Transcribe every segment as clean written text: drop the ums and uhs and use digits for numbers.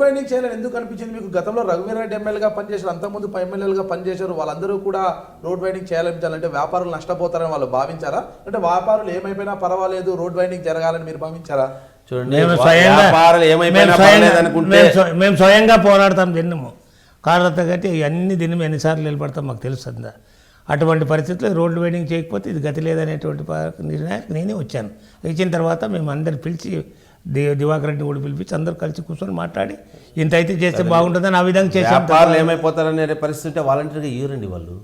Winding చేయాలని ఎందుకు అనిపించింది మీకు? గతంలో రఘువీరారెడ్డి ఎమ్మెల్యేగా పనిచేశారు, అంతకుముందు ఎమ్మెల్యేలుగా పనిచేశారు, వాళ్ళందరూ కూడా రోడ్ వైండింగ్ చేయాలనిపించాలంటే వ్యాపారులు నష్టపోతారని వాళ్ళు భావించారా? అంటే వ్యాపారులు ఏమైపోయినా పర్వాలేదు రోడ్ వైండింగ్ జరగాలని మీరు భావించారా? చూడండి, మేము స్వయంగా పోరాడతాం దిన్నము కారణత కట్టి అన్ని దినం ఎన్నిసార్లు నిలబడతాం మాకు తెలుస్తుందా. అటువంటి పరిస్థితుల్లో రోడ్డు వైండింగ్ చేయకపోతే ఇది గతి లేదనేటువంటి నిర్ణయానికి నేనే వచ్చాను. ఇచ్చిన తర్వాత మేము అందరిని పిలిచి దివాకర్ రెడ్డి కూడా పిలిపించి అందరూ కలిసి కూర్చొని మాట్లాడి ఇంత అయితే చేస్తే బాగుంటుందని ఆ విధంగా చేసాం. వ్యాపారులు ఏమైపోతారనే పరిస్థితి వాలంటీర్గా ఇయ్యరండి వాళ్ళు.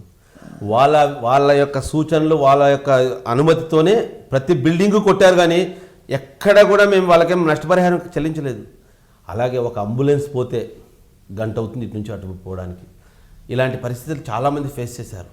వాళ్ళ యొక్క సూచనలు వాళ్ళ యొక్క అనుమతితోనే ప్రతి బిల్డింగు కొట్టారు, కానీ ఎక్కడ కూడా మేము వాళ్ళకేం నష్టపరిహారం చెల్లించలేదు. అలాగే ఒక అంబులెన్స్ పోతే గంట అవుతుంది ఇటు నుంచి అటు పోవడానికి. ఇలాంటి పరిస్థితులు చాలామంది ఫేస్ చేశారు.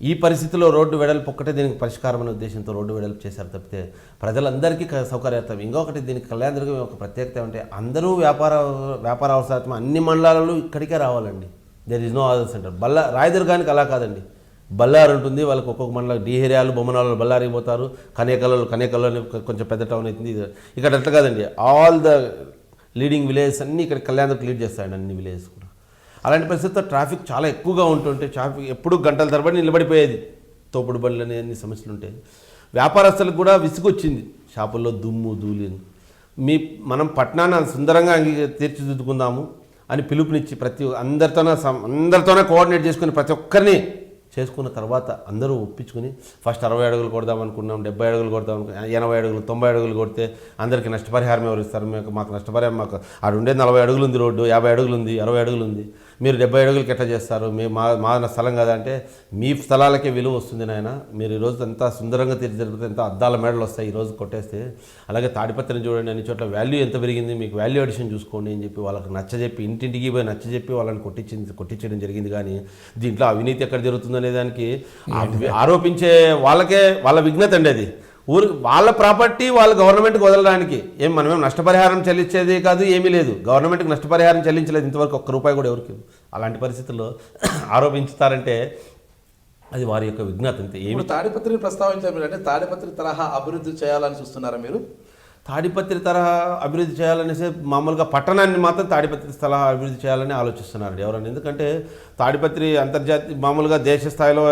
ఈ పరిస్థితిలో రోడ్డు వెడల్పు ఒక్కటే దీనికి పరిష్కారం అనే ఉద్దేశంతో రోడ్డు వెడల్పు చేశారు తప్పితే ప్రజలందరికీ సౌకర్యార్థం. ఇంకొకటి దీనికి కళ్యాణదుర్గం ఒక ప్రత్యేకత ఏమంటే అందరూ వ్యాపార అవసరార్థం అన్ని మండలాలలో ఇక్కడికే రావాలండి. There is no other centre. రాయదుర్గానికి అలా కాదండి, బళ్ళారి ఉంటుంది, వాళ్ళకి ఒక్కొక్క మండలం డీహేరియాలు బొమ్మనాలు బళ్ళారికి పోతారు, కనేకల్లో కొంచెం పెద్ద టౌన్ అవుతుంది. ఇక్కడ అట్లా కాదండి, ఆల్ ద లీడింగ్ విలేజెస్ అన్నీ ఇక్కడ కళ్యాణదుర్గం లీడ్ చేస్తాయండి, అన్ని విలేజెస్ కూడా. అలాంటి పరిస్థితుల్లో ట్రాఫిక్ చాలా ఎక్కువగా ఉంటుంటే ట్రాఫిక్ ఎప్పుడు గంటల తరబడి నిలబడిపోయేది. తోపుడు బండ్లు అనే అన్ని సమస్యలు ఉంటాయి. వ్యాపారస్తులకు కూడా విసుగొచ్చింది, షాపుల్లో దుమ్ము ధూళి. మనం పట్టణాన్ని సుందరంగా తీర్చిదిద్దుకుందాము అని పిలుపునిచ్చి అందరితోనే కోఆర్డినేట్ చేసుకుని ప్రతి ఒక్కరిని చేసుకున్న తర్వాత అందరూ ఒప్పించుకుని ఫస్ట్ 60 అడుగులు కొడదాం అనుకున్నాం, 70 అడుగులు కొడదాం అనుకున్నాం, 80 అడుగులు 90 అడుగులు కొడితే అందరికీ నష్టపరిహారం ఎవరు ఇస్తారు? మాకు నష్టపరిహారం మాకు ఆడ ఉండేది 40 అడుగులు ఉంది రోడ్డు, 50 అడుగులు ఉంది, 60 అడుగులు ఉంది, మీరు 70 అడుగులకి ఎట్లా చేస్తారు? మా స్థలం కదా అంటే మీ స్థలాలకే విలువ వస్తుంది నాయన, మీరు ఈరోజు అంతా సుందరంగా తీర్చిదిద్దితే ఎంత అద్దాల మేడలు వస్తాయి ఈరోజు కొట్టేస్తే. అలాగే తాడిపత్రిని చూడండి, అన్ని చోట్ల వాల్యూ ఎంత పెరిగింది, మీకు వాల్యూ అడిషన్ చూసుకోండి అని చెప్పి వాళ్ళకి నచ్చజెప్పి ఇంటింటికి పోయి నచ్చజెప్పి వాళ్ళని కొట్టించడం జరిగింది. కానీ దీంట్లో అవినీతి ఎక్కడ జరుగుతుంది అనే దానికి ఆరోపించే వాళ్ళ విఘ్నత అండి. అది వాళ్ళ ప్రాపర్టీ వాళ్ళు గవర్నమెంట్కి వదలడానికి మనమేం నష్టపరిహారం చెల్లించేది కాదు, ఏమీ లేదు. గవర్నమెంట్కి నష్టపరిహారం చెల్లించలేదు ఇంతవరకు, ₹1 కూడా ఎవరికి. అలాంటి పరిస్థితుల్లో ఆరోపించుతారంటే అది వారి యొక్క విఘ్నత అంతే. ఏమి తాడిపత్రిని ప్రస్తావించారు మీరు, అంటే తాడిపత్రి తరహా అభివృద్ధి చేయాలని చూస్తున్నారా మీరు? తాడిపత్రి తరహా అభివృద్ధి చేయాలనేసి మామూలుగా పట్టణాన్ని మాత్రం తాడిపత్రి తరహా అభివృద్ధి చేయాలని ఆలోచిస్తున్నారు ఎవరన్నా. ఎందుకంటే తాడిపత్రి అంతర్జాతీయ మామూలుగా దేశ స్థాయిలో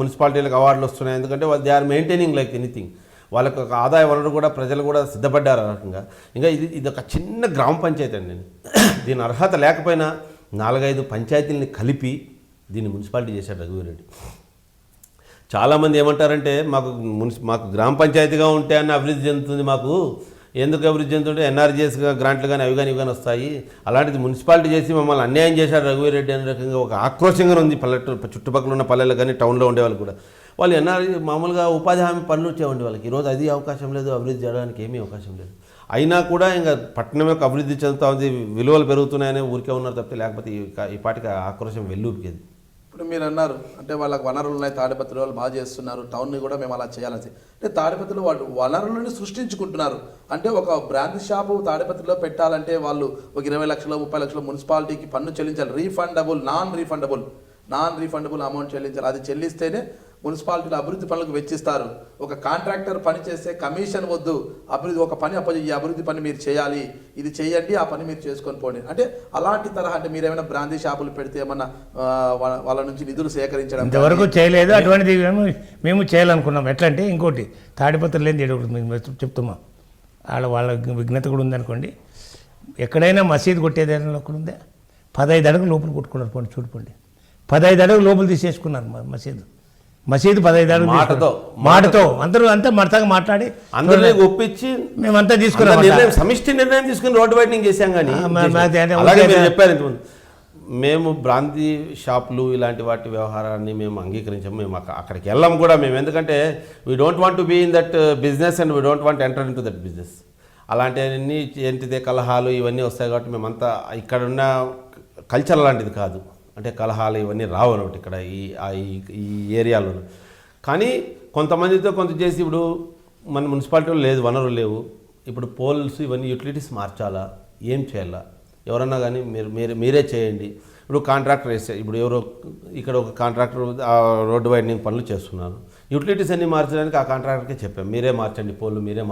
మున్సిపాలిటీలకు అవార్డులు వస్తున్నాయి. ఎందుకంటే they are maintaining like anything. వాళ్ళకు ఒక ఆదాయ వనరు కూడా ప్రజలు కూడా సిద్ధపడ్డారు ఆ రకంగా. ఇంకా ఇది ఒక చిన్న గ్రామ పంచాయతీ అండి. దీని అర్హత లేకపోయినా 4-5 పంచాయతీలని కలిపి దీన్ని మున్సిపాలిటీ చేశాడు రఘువీరెడ్డి. చాలామంది ఏమంటారంటే మాకు గ్రామ పంచాయతీగా ఉంటే అన్న అభివృద్ధి చెందుతుంది, మాకు ఎందుకు అభివృద్ధి చెందుతుంటే ఎన్ఆర్జీఎస్ గ్రాంట్లు కానీ అవి కానీ వస్తాయి, అలాంటిది మున్సిపాలిటీ చేసి మమ్మల్ని అన్యాయం చేశాడు రఘువీరెడ్డి అనే రకంగా ఒక ఆక్రోశంగా ఉంది చుట్టుపక్కల ఉన్న పల్లెలు కానీ టౌన్లో ఉండేవాళ్ళు కూడా. వాళ్ళు మామూలుగా ఉపాధి హామీ పనులు వచ్చేవండి వాళ్ళకి. ఈరోజు అది అవకాశం లేదు, అభివృద్ధి చేయడానికి ఏమీ అవకాశం లేదు. అయినా కూడా ఇంకా పట్టణం యొక్క అభివృద్ధి చెందుతూ ఉంది, విలువలు పెరుగుతున్నాయని ఊరికే ఉన్నారు తప్పితే లేకపోతే ఈ పాటికి ఆక్రోశం వెల్లువికేది. ఇప్పుడు మీరు అన్నారు అంటే వాళ్ళకి వనరులు ఉన్నాయి, తాడిపత్రి వాళ్ళు బాగా చేస్తున్నారు, టౌన్ని కూడా మేము అలా చేయాలని. అంటే తాడిపత్రిలో వాళ్ళు వనరులను సృష్టించుకుంటున్నారు. అంటే ఒక బ్రాండ్ షాపు తాడిపత్రిలో పెట్టాలంటే వాళ్ళు ఒక 20 లక్షలు 30 లక్షలు మున్సిపాలిటీకి పన్ను చెల్లించాలి. నాన్ రీఫండబుల్ అమౌంట్ చెల్లించాలి. అది చెల్లిస్తేనే మున్సిపాలిటీలో అభివృద్ధి పనులకు వెచ్చిస్తారు. ఒక కాంట్రాక్టర్ పని చేస్తే కమిషన్ వద్దు, ఒక పని ఈ అభివృద్ధి పని మీరు చేయాలి, ఇది చేయండి, ఆ పని మీరు చేసుకొని పోండి. అంటే అలాంటి తరహా అంటే మీరు ఏమైనా బ్రాందీ షాపులు పెడితే ఏమన్నా వాళ్ళ నుంచి నిధులు సేకరించడం ఇంతవరకు చేయలేదు. అటువంటిది మేము చేయాలనుకున్నాం. ఎట్లా అంటే ఇంకోటి తాడిపత్రి లేని మేము చెప్తున్నాం, వాళ్ళ విఘ్నత కూడా ఉందనుకోండి. ఎక్కడైనా మసీదు కొట్టేదానిలో ఒకటి ఉందా? 15 అడుగులు లోపల కొట్టుకున్నారు. పోండి చూడుకోండి, 15 అడుగులు లోపల తీసేసుకున్నారు మసీదు 15 అడుగులు మాటతో అందరూ అంతా మడతగా మాట్లాడి అందరినీ ఒప్పించి మేమంతా తీసుకున్నాం, సమిష్టి నిర్ణయం తీసుకుని రోడ్డు వైండింగ్ చేశాం. కానీ అలాగే మీరు చెప్పారు ఇంతకుముందు, మేము బ్రాంతి షాపులు ఇలాంటి వాటి వ్యవహారాన్ని మేము అంగీకరించాము. మేము అక్కడికి వెళ్ళాం కూడా మేము, ఎందుకంటే we don't want to be in that business and we don't want enter into that business. అలాంటివన్నీ ఏంటిదే కలహాలు ఇవన్నీ వస్తాయి కాబట్టి మేమంతా ఇక్కడ ఉన్న కల్చర్ అలాంటిది కాదు. అంటే కలహాలు ఇవన్నీ రావు అన్నమాట ఇక్కడ ఈ ఏరియాలో. కానీ కొంతమందితో కొంత చేసి ఇప్పుడు మన మున్సిపాలిటీలో లేదు, వనరులు లేవు, ఇప్పుడు పోల్స్ ఇవన్నీ యూటిలిటీస్ మార్చాలా, ఏం చేయాలా, ఎవరన్నా కానీ మీరే చేయండి. ఇప్పుడు కాంట్రాక్టర్ వేస్తే ఇప్పుడు ఎవరో ఇక్కడ ఒక కాంట్రాక్టర్ రోడ్డు వైండింగ్ పనులు చేస్తున్నారు, యూటిలిటీస్ అన్నీ మార్చడానికి ఆ కాంట్రాక్టర్కే చెప్పాం, మీరే మార్చండి పోల్లు, మీరే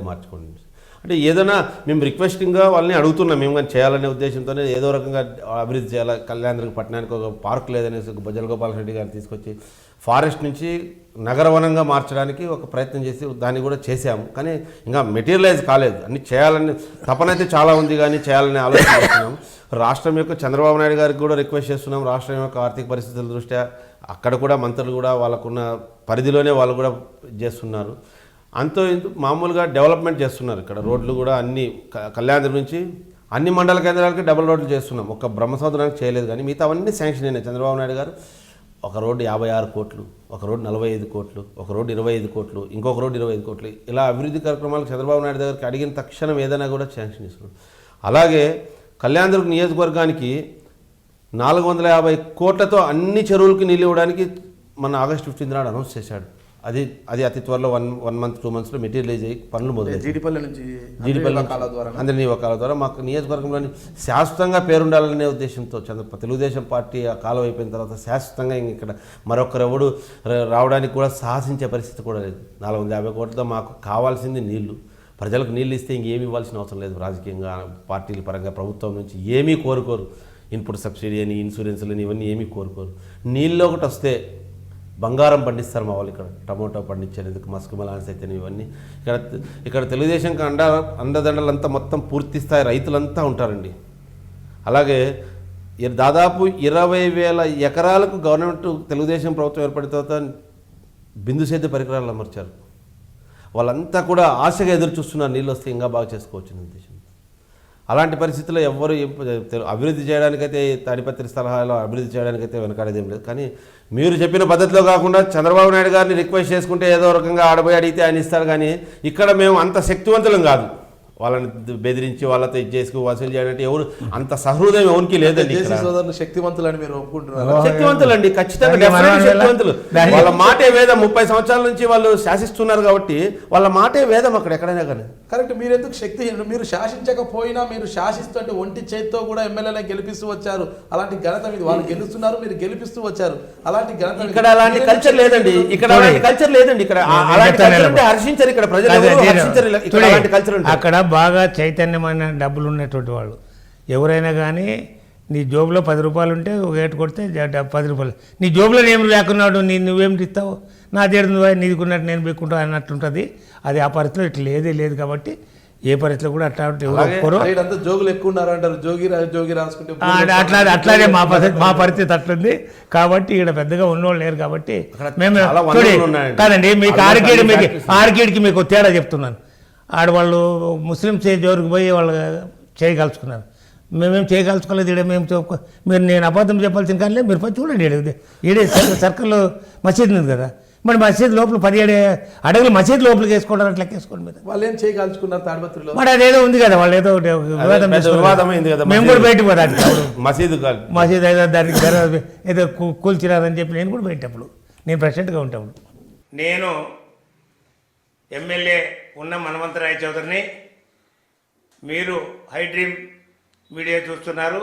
మార్చుకోండి. అంటే ఏదైనా మేము రిక్వెస్టింగ్గా వాళ్ళని అడుగుతున్నాం, మేము కానీ చేయాలనే ఉద్దేశంతోనే ఏదో రకంగా అభివృద్ధి చేయాలి. కళ్యాణదుర్గ పట్టణానికి ఒక పార్క్ లేదనేసి ఒక బొజ్జల గోపాల్ రెడ్డి గారిని తీసుకొచ్చి ఫారెస్ట్ నుంచి నగరవనంగా మార్చడానికి ఒక ప్రయత్నం చేసి దాన్ని కూడా చేశాము. కానీ ఇంకా మెటీరియలైజ్ కాలేదు. అన్ని చేయాలని తపనైతే చాలా ఉంది, కానీ చేయాలని ఆలోచన చేస్తున్నాం. రాష్ట్రం యొక్క చంద్రబాబు నాయుడు గారికి కూడా రిక్వెస్ట్ చేస్తున్నాం. రాష్ట్రం యొక్క ఆర్థిక పరిస్థితుల దృష్ట్యా అక్కడ కూడా మంత్రులు కూడా వాళ్ళకున్న పరిధిలోనే వాళ్ళు కూడా చేస్తున్నారు. అంతో ఇంత మామూలుగా డెవలప్మెంట్ చేస్తున్నారు. ఇక్కడ రోడ్లు కూడా అన్ని కళ్యాణదుర్గం నుంచి అన్ని మండల కేంద్రాలకి డబుల్ రోడ్లు చేస్తున్నాం. ఒక బ్రహ్మసముద్రానికి చేయలేదు, కానీ మిగతా అవన్నీ శాంక్షన్ అయినాయి. చంద్రబాబు నాయుడు గారు ఒక రోడ్డు 56 కోట్లు, ఒక రోడ్డు 45 కోట్లు, ఒక రోడ్డు 25 కోట్లు, ఇంకొక రోడ్డు 25 కోట్లు, ఇలా అభివృద్ధి కార్యక్రమాలకు చంద్రబాబు నాయుడు దగ్గరికి అడిగిన తక్షణం ఏదైనా కూడా శాంక్షన్ ఇస్తున్నాం. అలాగే కళ్యాణదుర్గ నియోజకవర్గానికి 450 కోట్లతో అన్ని చెరువులకి నీళ్ళు ఇవ్వడానికి మన ఆగస్టు 15 నాడు అనౌన్స్ చేశాడు. అది అతి త్వరలో 1 మంత్ 2 మంత్స్లో మెటీరియలైజ్ అయ్యి పనులు మొదలయ్యాయి. జీడిపల్లి నుంచి అందరి వకాల ద్వారా మాకు నియోజకవర్గంలోని శాశ్వతంగా పేరుండాలనే ఉద్దేశంతో తెలుగుదేశం పార్టీ ఆ కాలం అయిపోయిన తర్వాత శాశ్వతంగా ఇక్కడ మరొకరెవడు రావడానికి కూడా సాహసించే పరిస్థితి కూడా లేదు. 450 కోట్లతో మాకు కావాల్సింది నీళ్లు. ప్రజలకు నీళ్ళు ఇస్తే ఇంకేమీ ఇవ్వాల్సిన అవసరం లేదు. రాజకీయంగా పార్టీల పరంగా ప్రభుత్వం నుంచి ఏమీ కోరుకోరు. ఇన్పుట్ సబ్సిడీ అని, ఇన్సూరెన్స్లు అని, ఇవన్నీ ఏమీ కోరుకోరు. నీళ్ళు ఒకటి వస్తే బంగారం పండిస్తారు మా వాళ్ళు. ఇక్కడ టమోటో పండించేందుకు మస్క్ మలాన్స్ అయితే ఇవన్నీ ఇక్కడ తెలుగుదేశంకి అండదండలంతా మొత్తం పూర్తి స్థాయి రైతులంతా ఉంటారండి. అలాగే దాదాపు 20,000 ఎకరాలకు గవర్నమెంట్ తెలుగుదేశం ప్రభుత్వం ఏర్పడిన తర్వాత బిందు సేద్య పరికరాలు అమర్చారు. వాళ్ళంతా కూడా ఆశగా ఎదురు చూస్తున్నారు, నీళ్ళు వస్తే ఇంకా బాగా చేసుకోవచ్చు అనే ఉద్దేశం. అలాంటి పరిస్థితుల్లో ఎవ్వరు అభివృద్ధి చేయడానికైతే తాడిపత్రి స్థలాల్లో అభివృద్ధి చేయడానికైతే వెనకాడేదేం లేదు. కానీ మీరు చెప్పిన పద్ధతిలో కాకుండా చంద్రబాబు నాయుడు గారిని రిక్వెస్ట్ చేసుకుంటే ఏదో రకంగా ఆడబోయి అడిగితే ఆయన ఇస్తారు. కానీ ఇక్కడ మేము అంత శక్తివంతులం కాదు. వాళ్ళని బెదిరించి వాళ్ళతో ఇది చేసుకు వసూలు చేయాలంటే ఎవరు అంత సహృదయం ఎవరికి లేదండి. శక్తివంతులని మీరు ఒప్పుకుంటున్నారు? శక్తివంతులు అండి, ఖచ్చితంగా శక్తివంతులు. వాళ్ళ మాటే వేదం. 30 సంవత్సరాల నుంచి వాళ్ళు శాసిస్తున్నారు కాబట్టి వాళ్ళ మాటే వేదం అక్కడ ఎక్కడైనా కానీ. కరెక్ట్. మీరు ఎందుకు శక్తి, మీరు శాసించకపోయినా మీరు శాసిస్తుంటే ఒంటి చేతితో కూడా ఎమ్మెల్యేలను గెలిపిస్తూ వచ్చారు. అలాంటి ఘనత మీద వాళ్ళు గెలుస్తున్నారు, మీరు గెలిపిస్తూ వచ్చారు. అలాంటి ఘనత ఇక్కడ అలాంటి కల్చర్ లేదండి. ఇక్కడ అలాంటి కల్చర్ లేదండి. ఇక్కడ అలాంటి కల్చర్ ఉంటే హర్షించరు. ఇక్కడ ప్రజలు హర్షించరు. ఇక్కడ అలాంటి కల్చర్ ఉంటుంది. అక్కడ బాగా చైతన్యమైన డబ్బులు ఉన్నటువంటి వాళ్ళు ఎవరైనా కానీ నీ జోబులో 10 రూపాయలు ఉంటే ఒక ఏటు కొడితే 10 రూపాయలు. నీ జోబులో ఏం లేకున్నాడు, నువ్వేమిటి ఇస్తావు, నా దగ్గర నువ్వుకున్నట్టు నేను పెట్టుకుంటా అన్నట్టుంటుంది. అది ఆ పరిస్థితిలో ఇట్లా లేదు కాబట్టి ఏ పరిస్థితిలో కూడా అట్లా జోగులు ఎక్కువ ఉన్నారు అంటారు. జోగి రాసుకుంటే అట్లానే మా పరిస్థితి అట్లుంది. కాబట్టి ఇక్కడ పెద్దగా ఉన్నోళ్ళు లేరు. కాబట్టి మేము కాదండి, మీకు ఆర్కేడ్కి మీకు తేడా చెప్తున్నాను. ఆడవాళ్ళు ముస్లిమ్స్ జోరుకు పోయి వాళ్ళు చేయగలుచుకున్నారు. మేమేం చేయగలుచుకోలేదు. ఇక్కడ మేము మీరు నేను అబద్ధం చెప్పాల్సిన కానీ మీరు పోయి చూడండి. ఈడే సర్కిల్లో మసీద్ ఉంది కదా, మరి మసీద్ లోపల 17 అడుగులు మసీద్ లోపలికి వేసుకోవడం అట్లా వేసుకోండి. మీరు వాళ్ళు ఏం చేయగలుచుకున్నారు తాడిపత్రిలో? మరి అదేదో ఉంది కదా, వాళ్ళు ఏదో మేము కూడా బయటకు పోరాడు మసీద్ ఏదో దానికి ఏదో కూల్చినారని చెప్పి నేను కూడా బయటప్పుడు నేను ప్రెసిడెంట్గా ఉంటాను. నేను ఎమ్మెల్యే ఉన్న మనవంతరాయ చౌదరిని, మీరు హై డ్రీమ్ మీడియా చూస్తున్నారు.